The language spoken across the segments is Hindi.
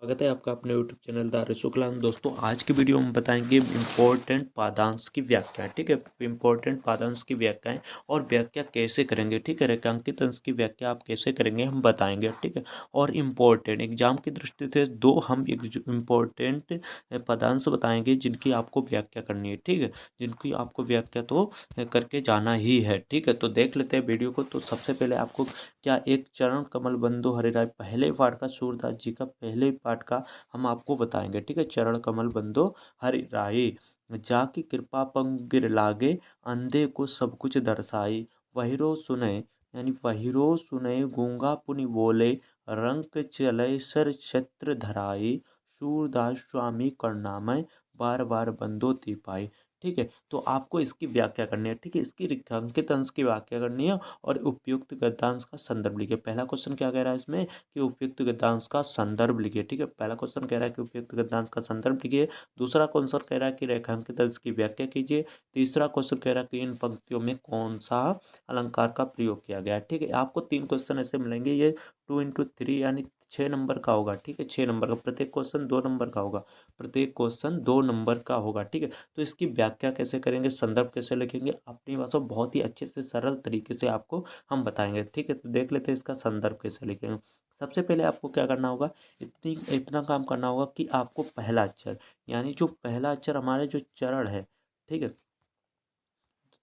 स्वागत है आपका अपने यूट्यूब चैनल दारुल शुक्लान। दोस्तों आज की वीडियो में बताएंगे इम्पोर्टेंट पादांश की व्याख्या। ठीक है, इम्पोर्टेंट पादांश की व्याख्याएं और व्याख्या कैसे करेंगे। ठीक है, रेखांकित अंश की व्याख्या आप कैसे करेंगे हम बताएंगे। ठीक है, और इम्पोर्टेंट एग्जाम की दृष्टि से दो हम इम्पोर्टेंट पदांश बताएंगे जिनकी आपको व्याख्या करनी है। ठीक है, जिनकी आपको व्याख्या तो करके जाना ही है। ठीक है, तो देख लेते हैं वीडियो को। तो सबसे पहले आपको क्या एक चरण कमल बंधु हरिराय पहले पाठ का, सूरदास जी का पहले पाठ का हम आपको बताएंगे। ठीक है, चरण कमल बंधु हरिराय जाकी कृपा पंगिर लागे अंधे को सब कुछ दर्शाई वहिरो सुने, यानी वहिरो सुने गूंगा पुनि बोले रंक चले सर छत्र धराई सूरदास स्वामी करनामय बार बार बंदो ती पाई। ठीक है, तो आपको इसकी व्याख्या करनी है। ठीक है, इसकी रेखांकित अंश की व्याख्या करनी है और उपयुक्त गद्यांश का संदर्भ लिखिए। पहला क्वेश्चन क्या कह रहा है इसमें कि उपयुक्त गद्यांश का संदर्भ लिखिए। ठीक है, पहला क्वेश्चन कह रहा है कि उपयुक्त गद्यांश का संदर्भ लिखिए। दूसरा क्वेश्चन कह रहा है कि रेखांकित अंश की व्याख्या कीजिए। तीसरा क्वेश्चन कह रहा है कि इन पंक्तियों में कौन सा अलंकार का प्रयोग किया गया है। ठीक है, आपको 3 क्वेश्चन ऐसे मिलेंगे। ये 2 × 3 यानी 6 नंबर का होगा। ठीक है, 6 नंबर का, प्रत्येक क्वेश्चन 2 नंबर का होगा। प्रत्येक क्वेश्चन 2 नंबर का होगा। ठीक है, तो इसकी व्याख्या कैसे करेंगे, संदर्भ कैसे लिखेंगे, अपनी भाषा बहुत ही अच्छे से सरल तरीके से आपको हम बताएंगे। ठीक है, तो देख लेते हैं इसका संदर्भ कैसे लिखेंगे। सबसे पहले आपको क्या करना होगा, इतना काम करना होगा कि आपको पहला अक्षर, यानी जो पहला अक्षर हमारे जो चरण है। ठीक है,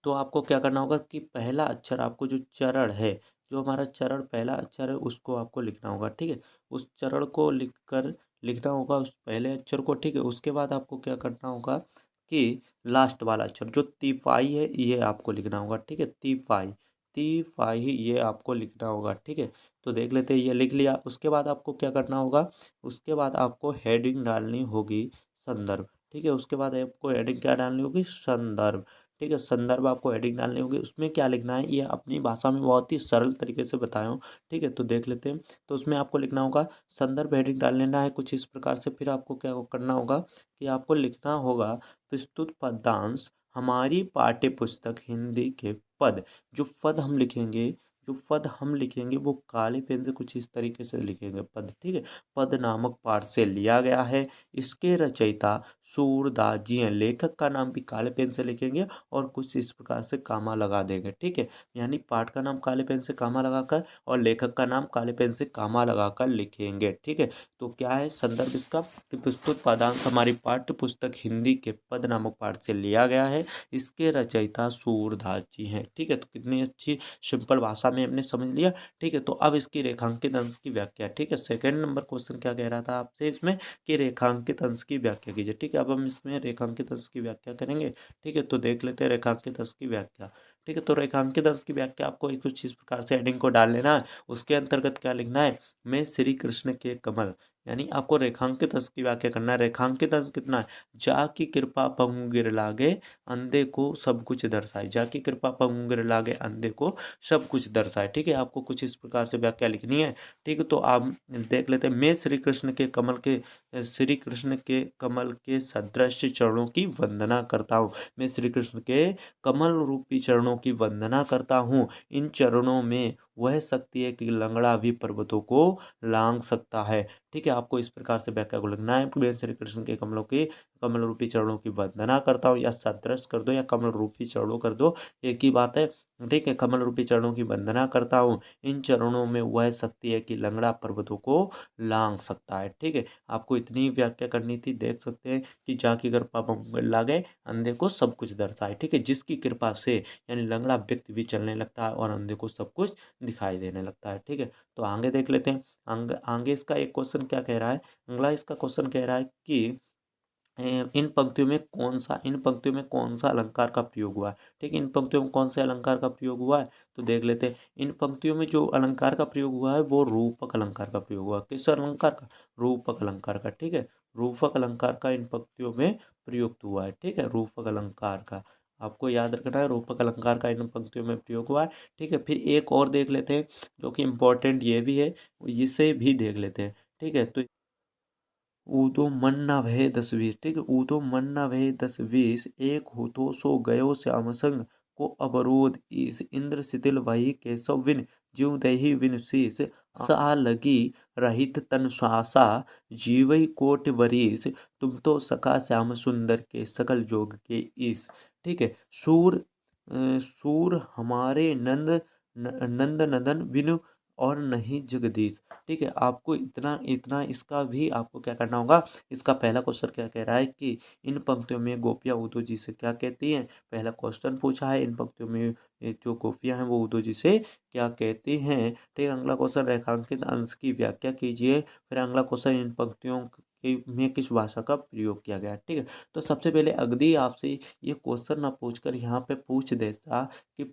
तो आपको क्या करना होगा कि पहला अक्षर आपको जो चरण है, जो हमारा चरण पहला अक्षर है उसको आपको लिखना होगा। ठीक है, उस चरण को लिखकर लिखना होगा उस पहले अक्षर को। ठीक है, उसके बाद आपको क्या करना होगा कि लास्ट वाला अक्षर जो तीफाई है ये आपको लिखना होगा। ठीक है, तीफाई तीफाई ये आपको लिखना होगा। ठीक है, तो देख लेते हैं, ये लिख लिया। उसके बाद आपको क्या करना होगा, उसके बाद आपको हेडिंग डालनी होगी संदर्भ। ठीक है, उसके बाद आपको हेडिंग क्या डालनी होगी, संदर्भ। ठीक है, संदर्भ आपको हेडिंग डालनी होगी। उसमें क्या लिखना है ये अपनी भाषा में बहुत ही सरल तरीके से बताया हूँ। ठीक है, तो देख लेते हैं। तो उसमें आपको लिखना होगा, संदर्भ हेडिंग डाल लेना है कुछ इस प्रकार से। फिर आपको क्या करना होगा कि आपको लिखना होगा प्रस्तुत पदांश हमारी पाठ्य पुस्तक हिंदी के पद। जो पद हम लिखेंगे, जो पद हम लिखेंगे वो काले पेन से कुछ इस तरीके से लिखेंगे पद। ठीक है, पद नामक पाठ से लिया गया है। इसके रचयिता सूरदास जी हैं। लेखक का नाम भी काले पेन से लिखेंगे और कुछ इस प्रकार से कामा लगा देंगे। ठीक है, यानी पाठ का नाम काले पेन से कामा लगाकर और लेखक का नाम काले पेन से कामा लगाकर लिखेंगे। ठीक है, तो क्या है संदर्भ इसका कि प्रस्तुत पदांश हमारी पाठ्य पुस्तक हिंदी के पद नामक पाठ से लिया गया है। इसके रचयिता सूरदास जी हैं। ठीक है, तो कितनी अच्छी सिंपल भाषा में हमने समझ लिया। ठीक है, तो अब इसकी रेखांकित अंश की व्याख्या। ठीक है, सेकंड नंबर क्वेश्चन क्या कह रहा था आपसे इसमें कि रेखांकित अंश की व्याख्या कीजिए। ठीक है, अब हम इसमें रेखांकित अंश की व्याख्या करेंगे। ठीक है, तो देख लेते हैं रेखांकित अंश की व्याख्या। ठीक है, तो रेखांकित अंश की व्याख्या आपको कुछ इस प्रकार से हेडिंग को डाल लेना है। उसके अंतर्गत क्या लिखना है, मैं श्री कृष्ण के कमल, यानी आपको रेखांकित अंश की व्याख्या करना है। रेखांकित अंश कितना है, जा की कृपा पंगु गिर लागे अंधे को सब कुछ दर्शाए। जा की कृपा पंगु गिर लागे अंधे को सब कुछ दर्शाए। ठीक है, आपको कुछ इस प्रकार से व्याख्या लिखनी है। ठीक है, तो आप देख लेते हैं, मैं श्री कृष्ण के कमल के, श्री कृष्ण के कमल के सदृश चरणों की वंदना करता हूँ। मैं श्री कृष्ण के कमल रूपी चरणों की वंदना करता हूँ। इन चरणों में वह शक्ति है कि लंगड़ा भी पर्वतों को लांग सकता है। ठीक है, आपको इस प्रकार से व्याख्या को लिखना है। मैं श्री कृष्ण के कमल रूपी चरणों की वंदना करता हूँ, या सदृश कर दो या कमल रूपी चरणों कर दो, एक ही बात है। ठीक है, कमल रूपी चरणों की वंदना करता हूँ। इन चरणों में वह शक्ति है कि लंगड़ा पर्वतों को लांग सकता है। ठीक है, आपको इतनी व्याख्या करनी थी। देख सकते हैं कि जाकी कृपा लागे अंधे को सब कुछ दर्शाए। ठीक है, जिसकी कृपा से यानी लंगड़ा व्यक्ति भी चलने लगता है और अंधे को सब कुछ दिखाई देने लगता है। ठीक है, तो आगे देख लेते हैं। आगे इसका एक क्वेश्चन क्या कह रहा है, अगला इसका क्वेश्चन कह रहा है कि इन पंक्तियों में कौन सा अलंकार का प्रयोग हुआ है। ठीक है, इन पंक्तियों में कौन से अलंकार का प्रयोग हुआ है, तो देख लेते हैं। इन पंक्तियों में जो अलंकार का प्रयोग हुआ है वो रूपक अलंकार का प्रयोग हुआ है। किस अलंकार का, रूपक अलंकार का। ठीक है, रूपक अलंकार का इन पंक्तियों में प्रयुक्त हुआ है। ठीक है, रूपक अलंकार का आपको याद रखना है, रूपक अलंकार का इन पंक्तियों में प्रयोग हुआ है। ठीक है, फिर एक और देख लेते हैं जो कि इम्पोर्टेंट ये भी है, इसे भी देख लेते हैं। ठीक है, तो ऊदो मन न भय 10 20। ठीक है, ऊदो मन न भय 10 20 एक हो तो सो गयो श्याम संग को अवरोध इस इंद्र शिथिल वही केशव विन ज्यों देहि विनु शीस, सा लगी रहित तन श्वासा, जीवई कोटि वरीस, तुम तो सखा श्याम सुंदर के सकल जोग के ईस। ठीक है। सूर हमारे नंद नदन बिनु और नहीं जगदीश। ठीक है। आपको इतना इतना इसका भी आपको क्या करना होगा। इसका पहला क्वेश्चन क्या कह रहा है कि इन पंक्तियों में गोपियाँ उद्धव जी से क्या कहती हैं। पहला क्वेश्चन पूछा है, इन पंक्तियों में ये जो गोपियाँ हैं वो उद्धव जी से क्या कहती हैं। ठीक है। अगला क्वेश्चन, रेखांकित अंश की व्याख्या कीजिए। फिर अगला क्वेश्चन, इन पंक्तियों में किस भाषा का प्रयोग किया गया है। ठीक है। तो सबसे पहले अगदी आपसे ये क्वेश्चन ना पूछकर यहाँ पे पूछ देता कि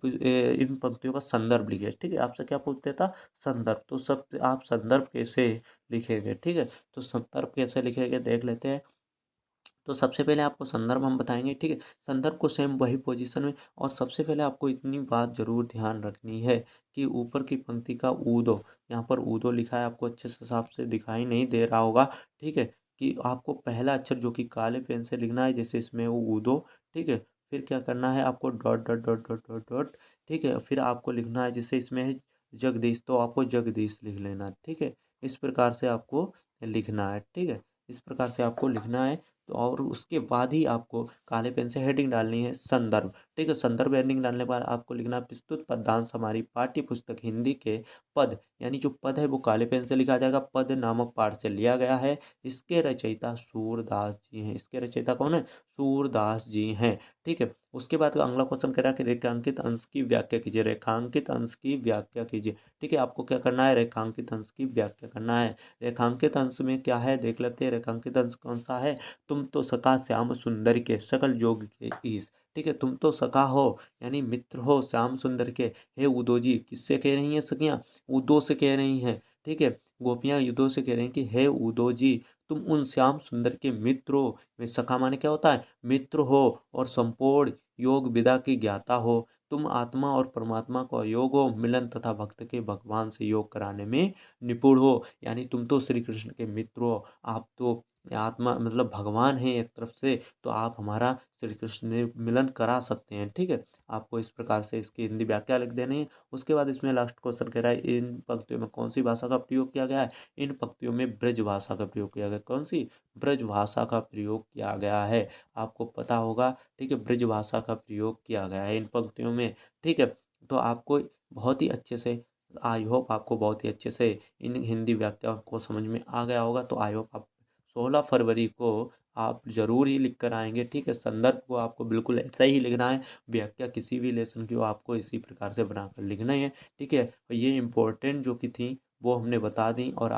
इन पंक्तियों का संदर्भ लिखिए। ठीक है। आपसे क्या पूछ देता, संदर्भ। तो सब आप संदर्भ कैसे लिखेंगे। ठीक है। तो संदर्भ कैसे लिखेंगे देख लेते हैं। तो सबसे पहले आपको संदर्भ हम बताएंगे। ठीक है। संदर्भ को सेम वही पोजीशन में, और सबसे पहले आपको इतनी बात जरूर ध्यान रखनी है कि ऊपर की पंक्ति का ऊदो, यहाँ पर ऊदो लिखा है, आपको अच्छे से हिसाब से दिखाई नहीं दे रहा होगा। ठीक है। कि आपको पहला अक्षर जो कि काले पेन से लिखना है, जैसे इसमें वो ऊदो। ठीक है। फिर क्या करना है आपको, dot dot dot dot dot dot. ठीक है। फिर आपको लिखना है, जैसे इसमें है जगदीश, तो आपको जगदीश लिख लेना। ठीक है। इस प्रकार से आपको लिखना है। ठीक है। इस प्रकार से आपको लिखना है। तो और उसके बाद ही आपको काले पेन से हेडिंग डालनी है संदर्भ। ठीक है। संदर्भ हेडिंग डालने के बाद आपको लिखना है, प्रस्तुत पदांश हमारी पाठ्य पुस्तक हिंदी के पद, यानी जो पद है वो काले पेन से लिखा जाएगा। पद नामक पाठ से लिया गया है। इसके रचयिता सूरदास जी हैं। इसके रचयिता कौन है, सूरदास जी हैं। ठीक है। उसके बाद अगला क्वेश्चन कह रहा है कि रेखांकित अंश की व्याख्या कीजिए। रेखांकित अंश की व्याख्या कीजिए। ठीक है। आपको क्या करना है, रेखांकित अंश की व्याख्या करना है। रेखांकित अंश में क्या है देख लेते हैं। रेखांकित अंश कौन सा है, तुम तो सखा श्याम सुंदर के सकल जोग के ईश। ठीक है। तुम तो सखा हो यानी मित्र हो श्याम सुंदर के। हे उदो जी, किससे कह रही हैं सखियां, उदो से कह रही हैं। ठीक है। गोपियां उदो से कह रही हैं कि हे उदो जी, तुम उन श्याम सुंदर के मित्र हो। में सखा माने क्या होता है, मित्र हो, और संपूर्ण योग विदा के ज्ञाता हो। तुम आत्मा और परमात्मा का योग हो, मिलन तथा भक्त के भगवान से योग कराने में निपुण हो। यानी तुम तो श्री कृष्ण के मित्र हो, आप तो आत्मा मतलब भगवान है एक तरफ से, तो आप हमारा श्री कृष्ण ने मिलन करा सकते हैं। ठीक है। आपको इस प्रकार से इसकी हिंदी व्याख्या लिख देनी है। उसके बाद इसमें लास्ट क्वेश्चन कह रहा है, इन पंक्तियों में कौन सी भाषा का प्रयोग किया गया है। इन पंक्तियों में ब्रज भाषा का प्रयोग किया गया। कौन सी, ब्रज भाषा का प्रयोग किया गया है। आपको पता होगा। ठीक है। ब्रज भाषा का प्रयोग किया गया है इन पंक्तियों में। ठीक है। तो आपको बहुत ही अच्छे से, आई होप आपको बहुत ही अच्छे से इन हिंदी व्याख्या को समझ में आ गया होगा। तो आई होप आप 16 फरवरी को आप ज़रूर ही लिख कर आएंगे। ठीक है। संदर्भ को आपको बिल्कुल ऐसा ही लिखना है। व्याख्या किसी भी लेसन की हो आपको इसी प्रकार से बनाकर लिखना है। ठीक है। ये इम्पोर्टेंट जो कि थी वो हमने बता दी, और